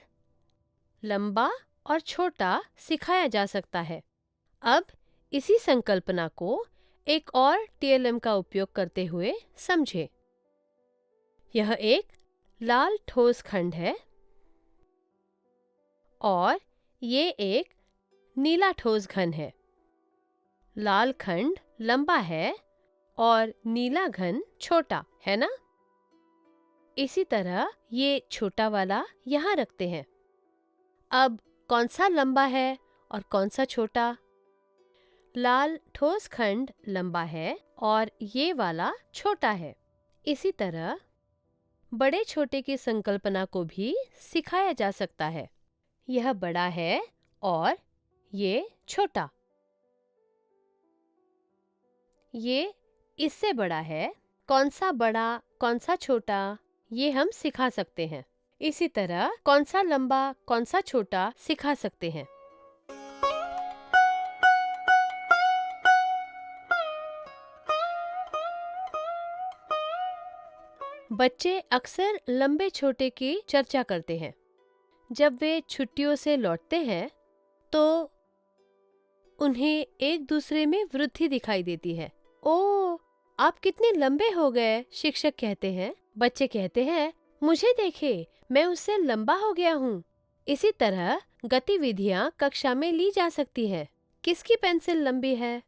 लंबा और छोटा सिखाया जा सकता है। अब इसी संकल्पना को एक और टीएलएम का उपयोग करते हुए समझें। यह एक लाल ठोस खंड है और ये एक नीला ठोस घन है। लाल खंड लंबा है और नीला घन छोटा है ना? इसी तरह ये छोटा वाला यहाँ रखते हैं। अब कौन सा लंबा है और कौन सा छोटा? लाल ठोस खंड लंबा है और ये वाला छोटा है। इसी तरह बड़े छोटे की संकल्पना को भी सिखाया जा सकता है। यह बड़ा है और ये छोटा। ये इससे बड़ा है। कौन सा बड़ा, कौन सा छोटा, ये हम सिखा सकते हैं। इसी तरह कौन सा लंबा, कौन सा छोटा सिखा सकते हैं। बच्चे अक्सर लंबे छोटे की चर्चा करते हैं। जब वे छुट्टियों से लौटते हैं तो उन्हें एक दूसरे में वृद्धि दिखाई देती है। ओह, आप कितने लंबे हो गए, शिक्षक कहते हैं। बच्चे कहते हैं, मुझे देखे, मैं उससे लंबा हो गया हूँ। इसी तरह गतिविधियाँ कक्षा में ली जा सकती है। किसकी पेंसिल लंबी है,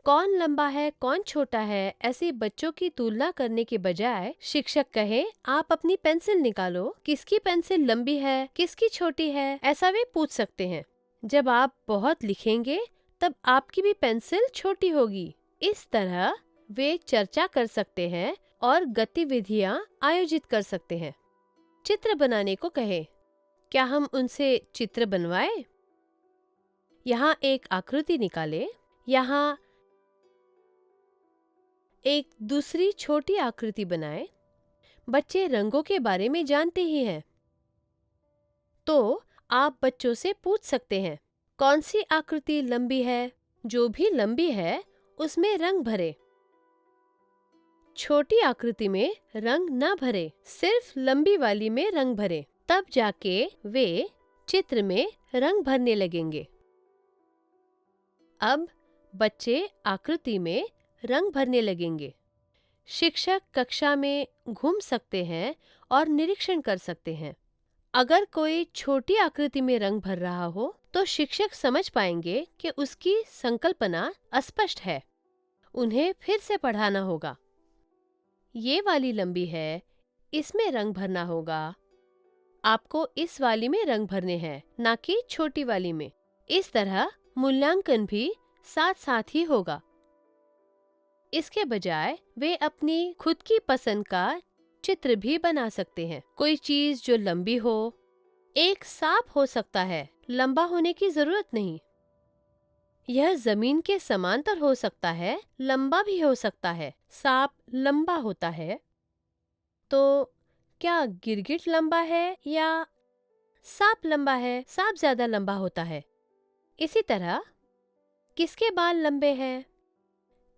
कौन लंबा है, कौन छोटा है, ऐसी बच्चों की तुलना करने के बजाय शिक्षक कहे, आप अपनी पेंसिल निकालो, किसकी पेंसिल लंबी है, किसकी छोटी है, ऐसा वे पूछ सकते हैं। जब आप बहुत लिखेंगे तब आपकी भी पेंसिल छोटी होगी। इस तरह वे चर्चा कर सकते हैं और गतिविधियाँ आयोजित कर सकते हैं। चित्र बनाने को कहे, क्या हम उनसे चित्र बनवाएं? यहाँ एक आकृति निकाले। यहाँ एक दूसरी छोटी आकृति बनाएं। बच्चे रंगों के बारे में जानते ही हैं, तो आप बच्चों से पूछ सकते हैं, कौन सी आकृति लंबी है? जो भी लंबी है उसमें रंग भरे। छोटी आकृति में रंग ना भरे, सिर्फ लंबी वाली में रंग भरे। तब जाके वे चित्र में रंग भरने लगेंगे। अब बच्चे आकृति में रंग भरने लगेंगे। शिक्षक कक्षा में घूम सकते हैं और निरीक्षण कर सकते हैं। अगर कोई छोटी आकृति में रंग भर रहा हो तो शिक्षक समझ पाएंगे कि उसकी संकल्पना अस्पष्ट है। उन्हें फिर से पढ़ाना होगा। ये वाली लंबी है, इसमें रंग भरना होगा। आपको इस वाली में रंग भरने हैं, ना कि छोटी वाली में। इस तरह मूल्यांकन भी साथ साथ ही होगा। इसके बजाय वे अपनी खुद की पसंद का चित्र भी बना सकते हैं। कोई चीज जो लंबी हो, एक सांप हो सकता है, लंबा होने की जरूरत नहीं। यह जमीन के समांतर हो सकता है, लंबा भी हो सकता है। सांप लंबा होता है, तो क्या गिरगिट लंबा है या सांप लंबा है? सांप ज्यादा लंबा होता है। इसी तरह किसके बाल लंबे हैं?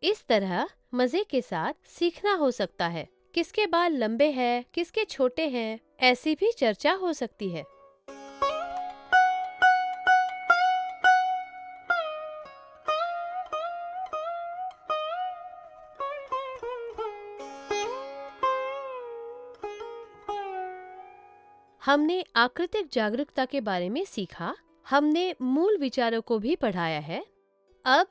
इस तरह मजे के साथ सीखना हो सकता है। किसके बाल लंबे हैं, किसके छोटे हैं, ऐसी भी चर्चा हो सकती है। हमने आकृतिक जागरूकता के बारे में सीखा। हमने मूल विचारों को भी पढ़ाया है। अब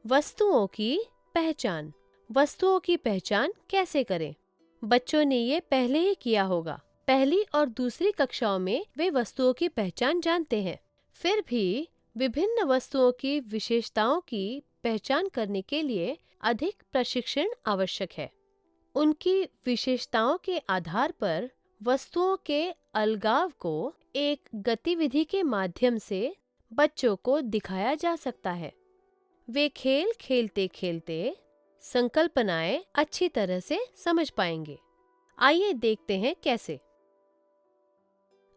वस्तुओं की पहचान। वस्तुओं की पहचान कैसे करें? बच्चों ने ये पहले ही किया होगा। पहली और दूसरी कक्षाओं में वे वस्तुओं की पहचान जानते हैं। फिर भी विभिन्न वस्तुओं की विशेषताओं की पहचान करने के लिए अधिक प्रशिक्षण आवश्यक है। उनकी विशेषताओं के आधार पर वस्तुओं के अलगाव को एक गतिविधि के माध्यम से बच्चों को दिखाया जा सकता है। वे खेल खेलते खेलते संकल्पनाएं अच्छी तरह से समझ पाएंगे। आइए देखते हैं कैसे।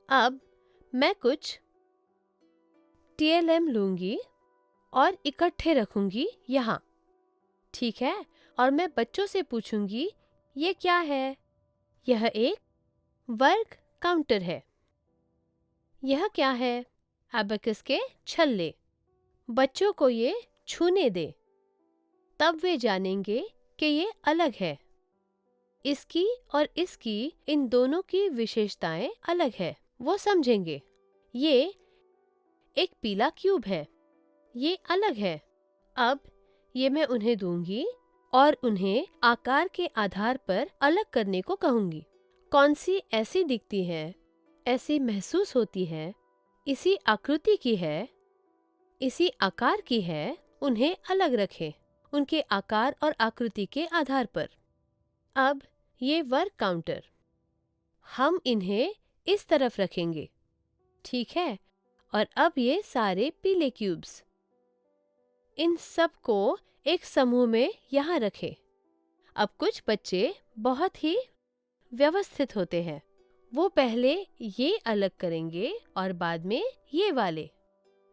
अब मैं कुछ TLM लूंगी और इकट्ठे रखूंगी यहाँ, ठीक है? और मैं बच्चों से पूछूंगी, ये क्या है? यह एक वर्ग काउंटर है। यह क्या है? एबेकस के छल्ले। बच्चों को ये छूने दे, तब वे जानेंगे कि ये अलग है। इसकी और इसकी, इन दोनों की विशेषताएं अलग है, वो समझेंगे। ये एक पीला क्यूब है, ये अलग है। अब ये मैं उन्हें दूंगी और उन्हें आकार के आधार पर अलग करने को कहूंगी। कौन सी ऐसी दिखती है, ऐसी महसूस होती है, इसी आकृति की है, इसी आकार की है, उन्हें अलग रखें उनके आकार और आकृति के आधार पर। अब ये वर्ग काउंटर, हम इन्हें इस तरफ रखेंगे, ठीक है? और अब ये सारे पीले क्यूब्स, इन सब को एक समूह में यहाँ रखें। अब कुछ बच्चे बहुत ही व्यवस्थित होते हैं। वो पहले ये अलग करेंगे और बाद में ये वाले।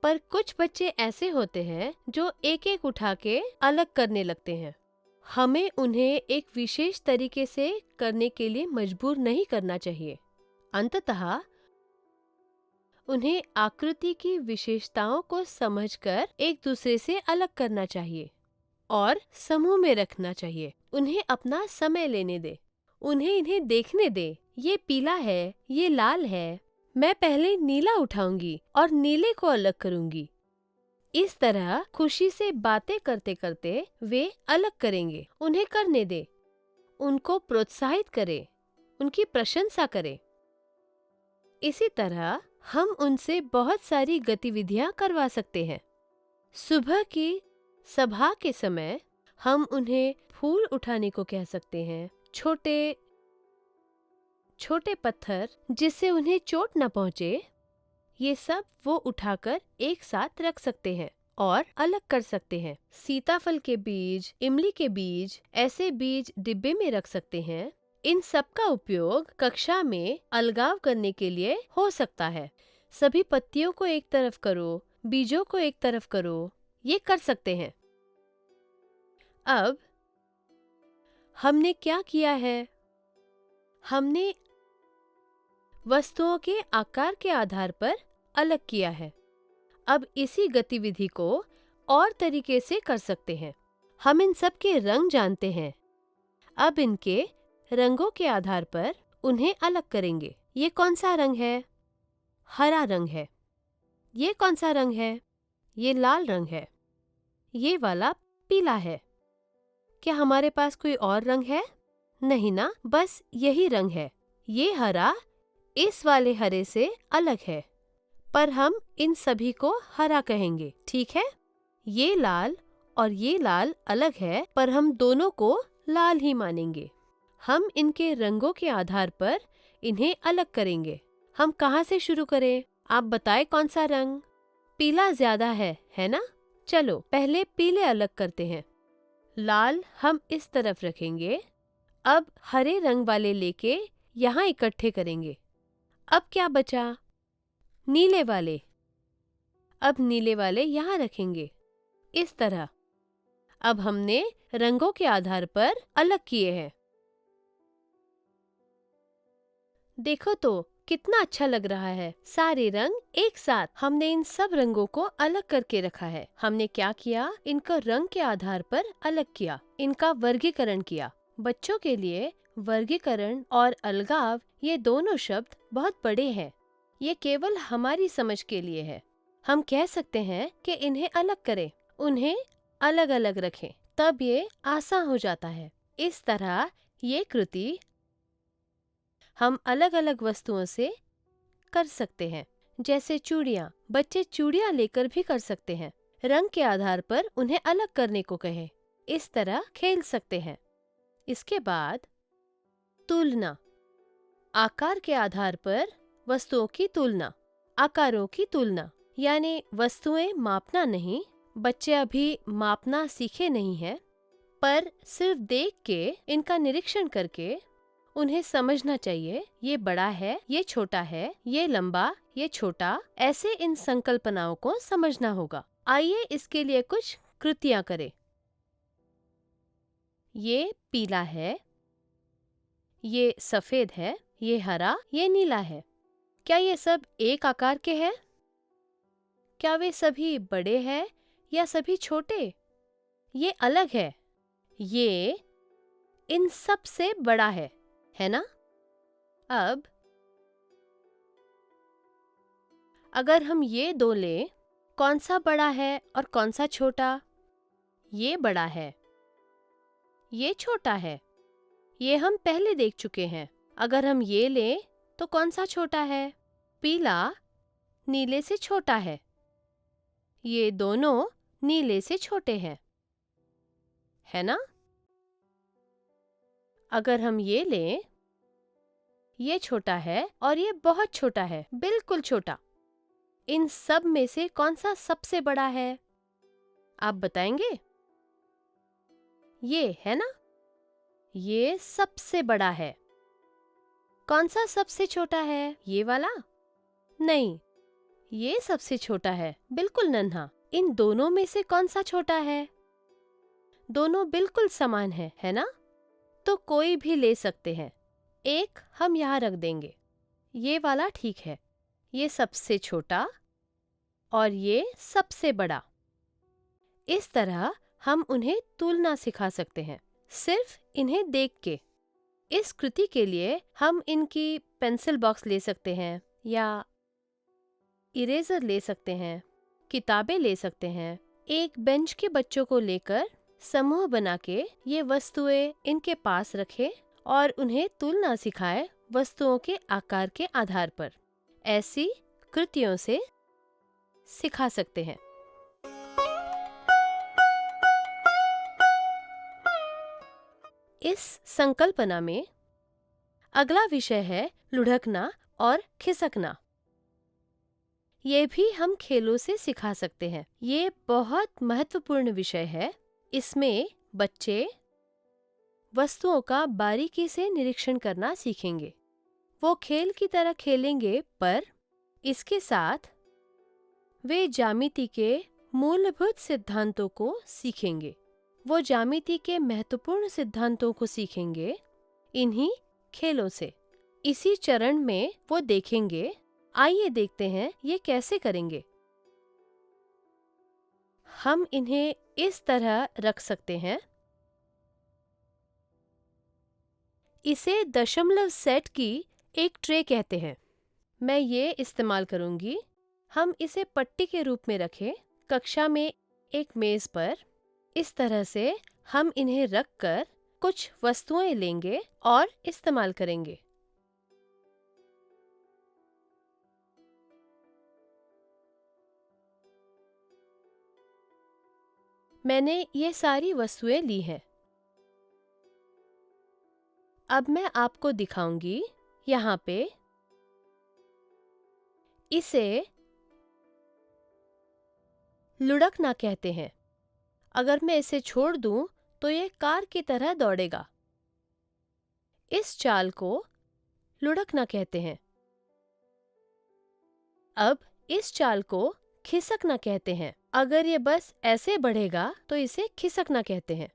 पर कुछ बच्चे ऐसे होते हैं जो एक एक उठा के अलग करने लगते हैं। हमें उन्हें एक विशेष तरीके से करने के लिए मजबूर नहीं करना चाहिए। अंततः उन्हें आकृति की विशेषताओं को समझकर एक दूसरे से अलग करना चाहिए और समूह में रखना चाहिए। उन्हें अपना समय लेने दे, उन्हें इन्हें देखने दे। ये पीला है, ये लाल है, मैं पहले नीला उठाऊंगी और नीले को अलग करूंगी। इस तरह खुशी से बातें करते करते वे अलग करेंगे। उन्हें करने दे, उनको प्रोत्साहित करे, उनकी प्रशंसा करे। इसी तरह हम उनसे बहुत सारी गतिविधियां करवा सकते हैं। सुबह की सभा के समय हम उन्हें फूल उठाने को कह सकते हैं, छोटे छोटे पत्थर जिससे उन्हें चोट न पहुंचे, ये सब वो उठाकर एक साथ रख सकते हैं और अलग कर सकते हैं। सीताफल के बीज, इमली के बीज, ऐसे बीज डिब्बे में रख सकते हैं। इन सब का उपयोग कक्षा में अलगाव करने के लिए हो सकता है। सभी पत्तियों को एक तरफ करो, बीजों को एक तरफ करो, ये कर सकते हैं। अब हमने क्या किया है? हमने वस्तुओं के आकार के आधार पर अलग किया है। अब इसी गतिविधि को और तरीके से कर सकते हैं। हम इन सब के रंग जानते हैं। अब इनके रंगों के आधार पर उन्हें अलग करेंगे। ये कौन सा रंग है? हरा रंग है। ये कौन सा रंग है? ये लाल रंग है। ये वाला पीला है। क्या हमारे पास कोई और रंग है? नहीं ना, बस यही रंग है। ये हरा इस वाले हरे से अलग है, पर हम इन सभी को हरा कहेंगे, ठीक है? ये लाल और ये लाल अलग है, पर हम दोनों को लाल ही मानेंगे। हम इनके रंगों के आधार पर इन्हें अलग करेंगे। हम कहाँ से शुरू करें? आप बताएं कौन सा रंग? पीला ज्यादा है ना? चलो पहले पीले अलग करते हैं। लाल हम इस तरफ रखेंगे। अब हरे रंग वाले लेके यहाँ इकट्ठे करेंगे। अब क्या बचा? नीले वाले। अब नीले वाले यहाँ रखेंगे, इस तरह। अब हमने रंगों के आधार पर अलग किए हैं। देखो तो कितना अच्छा लग रहा है। सारे रंग एक साथ। हमने इन सब रंगों को अलग करके रखा है। हमने क्या किया? इनका रंग के आधार पर अलग किया, इनका वर्गीकरण किया। बच्चों के लिए वर्गीकरण और अलगाव ये दोनों शब्द बहुत बड़े हैं। ये केवल हमारी समझ के लिए है। हम कह सकते हैं कि इन्हें अलग करें, उन्हें अलग अलग रखें, तब ये आसान हो जाता है। इस तरह ये कृति हम अलग अलग वस्तुओं से कर सकते हैं, जैसे चूड़ियाँ। बच्चे चूड़ियाँ लेकर भी कर सकते हैं। रंग के आधार पर उन्हें अलग करने को कहें, इस तरह खेल सकते हैं। इसके बाद तुलना। आकार के आधार पर वस्तुओं की तुलना, आकारों की तुलना, यानी वस्तुएं मापना नहीं। बच्चे अभी मापना सीखे नहीं हैं, पर सिर्फ देख के, इनका निरीक्षण करके उन्हें समझना चाहिए। ये बड़ा है, ये छोटा है, ये लंबा, ये छोटा, ऐसे इन संकल्पनाओं को समझना होगा। आइए इसके लिए कुछ कृतियां करें। ये पीला है, ये सफेद है, ये हरा, ये नीला है। क्या ये सब एक आकार के हैं? क्या वे सभी बड़े हैं या सभी छोटे? ये अलग है। ये इन सब से बड़ा है ना? अब अगर हम ये दो लें, कौन सा बड़ा है और कौन सा छोटा? ये बड़ा है, ये छोटा है। ये हम पहले देख चुके हैं। अगर हम ये लें तो कौन सा छोटा है? पीला नीले से छोटा है। ये दोनों नीले से छोटे हैं, है ना? अगर हम ये लें, ये छोटा है और ये बहुत छोटा है, बिल्कुल छोटा। इन सब में से कौन सा सबसे बड़ा है? आप बताएंगे? ये है ना? ये सबसे बड़ा है। कौन सा सबसे छोटा है? ये वाला? नहीं, ये सबसे छोटा है, बिल्कुल नन्हा। इन दोनों में से कौन सा छोटा है? दोनों बिल्कुल समान है ना? तो कोई भी ले सकते हैं। एक हम यहाँ रख देंगे। ये वाला ठीक है। ये सबसे छोटा और ये सबसे बड़ा। इस तरह हम उन्हें तुलना सिखा सकते हैं, सिर्फ इन्हें देख के। इस कृति के लिए हम इनकी पेंसिल बॉक्स ले सकते हैं या इरेजर ले सकते हैं, किताबें ले सकते हैं। एक बेंच के बच्चों को लेकर समूह बना के ये वस्तुएं इनके पास रखें और उन्हें तुलना सिखाएं वस्तुओं के आकार के आधार पर। ऐसी कृतियों से सिखा सकते हैं। इस संकल्पना में अगला विषय है लुढ़कना और खिसकना। ये भी हम खेलों से सिखा सकते हैं। ये बहुत महत्वपूर्ण विषय है। इसमें बच्चे वस्तुओं का बारीकी से निरीक्षण करना सीखेंगे। वो खेल की तरह खेलेंगे, पर इसके साथ वे ज्यामिति के मूलभूत सिद्धांतों को सीखेंगे। वो ज्यामिति के महत्वपूर्ण सिद्धांतों को सीखेंगे इन्हीं खेलों से। इसी चरण में वो देखेंगे। आइए देखते हैं ये कैसे करेंगे। हम इन्हें इस तरह रख सकते हैं। इसे दशमलव सेट की एक ट्रे कहते हैं। मैं ये इस्तेमाल करूंगी। हम इसे पट्टी के रूप में रखें कक्षा में एक मेज पर। इस तरह से हम इन्हें रख कर कुछ वस्तुएं लेंगे और इस्तेमाल करेंगे। मैंने ये सारी वस्तुएं ली हैं। अब मैं आपको दिखाऊंगी। यहाँ पे इसे लुढ़कना कहते हैं। अगर मैं इसे छोड़ दूं तो ये कार की तरह दौड़ेगा। इस चाल को लुढ़कना कहते हैं। अब इस चाल को खिसकना कहते हैं। अगर ये बस ऐसे बढ़ेगा तो इसे खिसकना कहते हैं।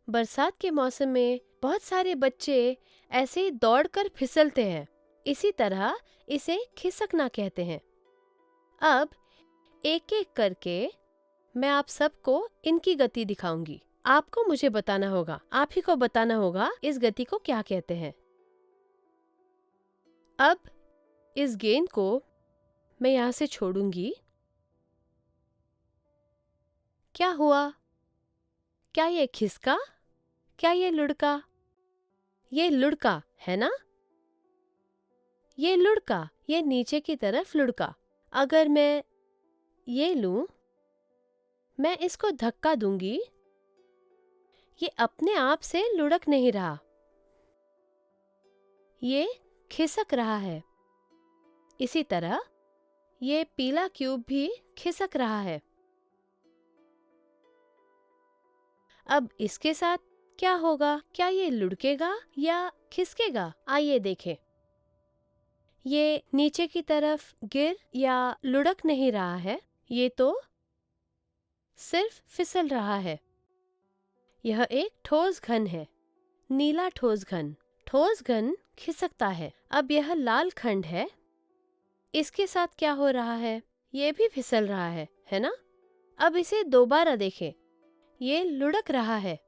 बरसात के मौसम में बहुत सारे बच्चे ऐसे ही दौड़कर फिसलते हैं। इसी तरह इसे खिसकना कहते हैं। अब एक एक करके मैं आप सबको इनकी गति दिखाऊंगी। आपको मुझे बताना होगा, आप ही को बताना होगा इस गति को क्या कहते हैं। अब इस गेंद को मैं यहाँ से छोड़ूंगी। क्या हुआ? क्या ये खिसका? क्या ये लुढ़का? ये लुढ़का है ना? ये लुढ़का, ये नीचे की तरफ लुढ़का। अगर मैं ये लूं, मैं इसको धक्का दूंगी, ये अपने आप से लुढ़क नहीं रहा, ये खिसक रहा है। इसी तरह ये पीला क्यूब भी खिसक रहा है। अब इसके साथ क्या होगा? क्या ये लुढ़केगा या खिसकेगा? आइए देखें। ये नीचे की तरफ गिर या लुढ़क नहीं रहा है, ये तो सिर्फ फिसल रहा है। यह एक ठोस घन है, नीला ठोस घन। ठोस घन खिसकता है। अब यह लाल खंड है, इसके साथ क्या हो रहा है? ये भी फिसल रहा है ना? अब इसे दोबारा देखें, ये लुढ़क रहा है।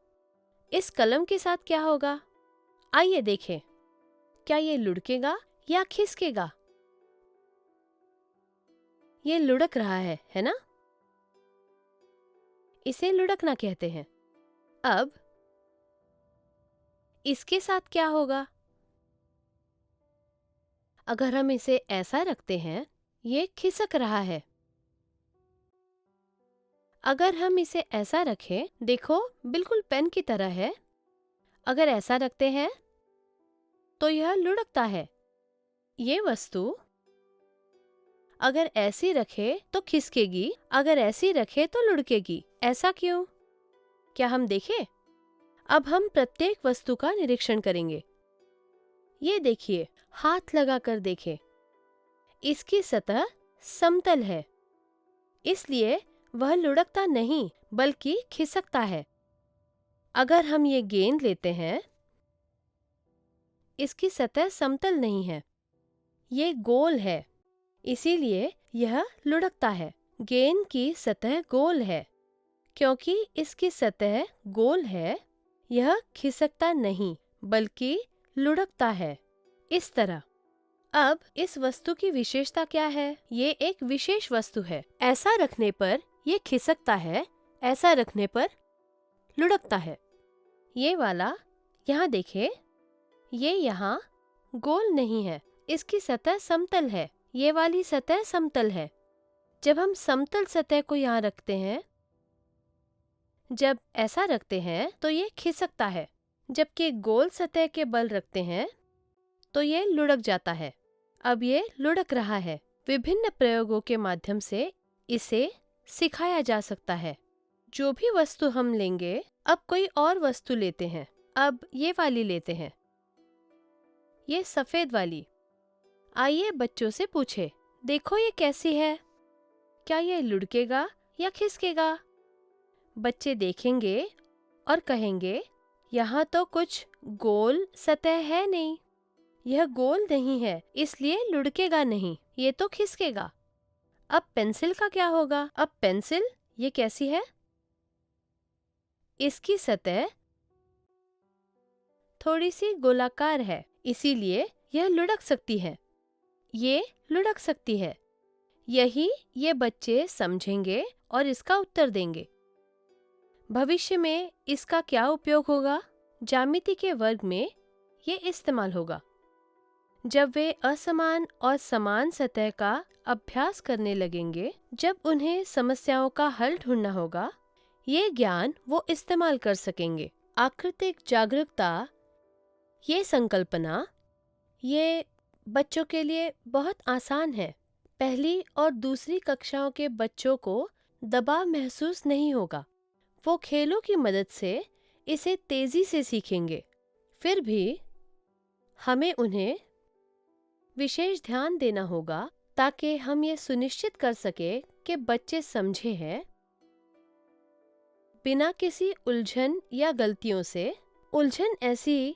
इस कलम के साथ क्या होगा? आइए देखें, क्या ये लुढ़केगा या खिसकेगा? ये लुढ़क रहा है ना? इसे लुढ़कना कहते हैं। अब इसके साथ क्या होगा? अगर हम इसे ऐसा रखते हैं, ये खिसक रहा है। अगर हम इसे ऐसा रखें, देखो बिल्कुल पेन की तरह है। अगर ऐसा रखते हैं तो यह लुढ़कता है। ये वस्तु अगर ऐसी रखे तो खिसकेगी, अगर ऐसी रखे तो लुढ़केगी। ऐसा क्यों? क्या हम देखें? अब हम प्रत्येक वस्तु का निरीक्षण करेंगे। ये देखिए, हाथ लगाकर देखें। इसकी सतह समतल है, इसलिए वह लुढ़कता नहीं बल्कि खिसकता है। अगर हम ये गेंद लेते हैं, इसकी सतह समतल नहीं है, ये गोल है, इसीलिए यह लुढ़कता है। गेंद की सतह गोल है। क्योंकि इसकी सतह गोल है, यह खिसकता नहीं बल्कि लुढ़कता है। इस तरह। अब इस वस्तु की विशेषता क्या है? ये एक विशेष वस्तु है। ऐसा रखने पर ये खिसकता है, ऐसा रखने पर लुढ़कता है। ये वाला यहाँ देखें, ये यहाँ गोल नहीं है, इसकी सतह समतल है। ये वाली सतह समतल है। जब हम समतल सतह को यहाँ रखते हैं, जब ऐसा रखते हैं तो ये खिसकता है, जबकि गोल सतह के बल रखते हैं तो ये लुढ़क जाता है। अब ये लुढ़क रहा है। विभिन्न प्रयोगों के माध्यम से इसे सिखाया जा सकता है। जो भी वस्तु हम लेंगे, अब कोई और वस्तु लेते हैं। अब ये वाली लेते हैं, ये सफेद वाली। आइए बच्चों से पूछे, देखो ये कैसी है? क्या ये लुढ़केगा या खिसकेगा? बच्चे देखेंगे और कहेंगे, यहाँ तो कुछ गोल सतह है नहीं, यह गोल नहीं है इसलिए लुढ़केगा नहीं, ये तो खिसकेगा। अब पेंसिल का क्या होगा? अब पेंसिल ये कैसी है? इसकी सतह थोड़ी सी गोलाकार है, इसीलिए यह लुढ़क सकती है। ये लुढ़क सकती है। यही ये बच्चे समझेंगे और इसका उत्तर देंगे। भविष्य में इसका क्या उपयोग होगा? ज्यामिति के वर्ग में ये इस्तेमाल होगा। जब वे असमान और समान सतह का अभ्यास करने लगेंगे, जब उन्हें समस्याओं का हल ढूंढना होगा, ये ज्ञान वो इस्तेमाल कर सकेंगे। आकृतिक जागरूकता ये संकल्पना ये बच्चों के लिए बहुत आसान है। पहली और दूसरी कक्षाओं के बच्चों को दबाव महसूस नहीं होगा। वो खेलों की मदद से इसे तेजी से सीखेंगे। फिर भी हमें उन्हें विशेष ध्यान देना होगा ताकि हम ये सुनिश्चित कर सके कि बच्चे समझे हैं बिना किसी उलझन या गलतियों से। उलझन ऐसी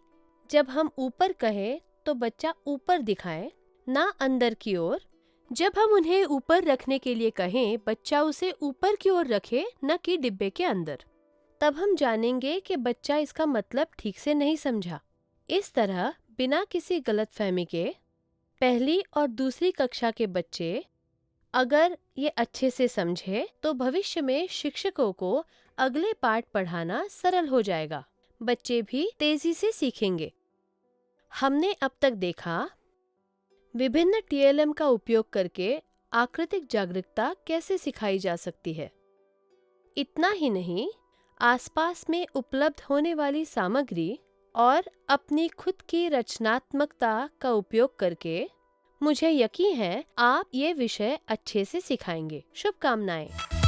जब हम ऊपर कहें तो बच्चा ऊपर दिखाए, ना अंदर की ओर। जब हम उन्हें ऊपर रखने के लिए कहें, बच्चा उसे ऊपर की ओर रखे, न कि डिब्बे के अंदर। तब हम जानेंगे कि बच्चा इसका मतलब ठीक से नहीं समझा। इस तरह बिना किसी गलतफहमी के पहली और दूसरी कक्षा के बच्चे अगर ये अच्छे से समझे तो भविष्य में शिक्षकों को अगले पाठ पढ़ाना सरल हो जाएगा। बच्चे भी तेजी से सीखेंगे। हमने अब तक देखा विभिन्न टीएलएम का उपयोग करके आकृतिक जागरूकता कैसे सिखाई जा सकती है। इतना ही नहीं, आसपास में उपलब्ध होने वाली सामग्री और अपनी खुद की रचनात्मकता का उपयोग करके मुझे यकीन है आप ये विषय अच्छे से सिखाएंगे। शुभकामनाएं।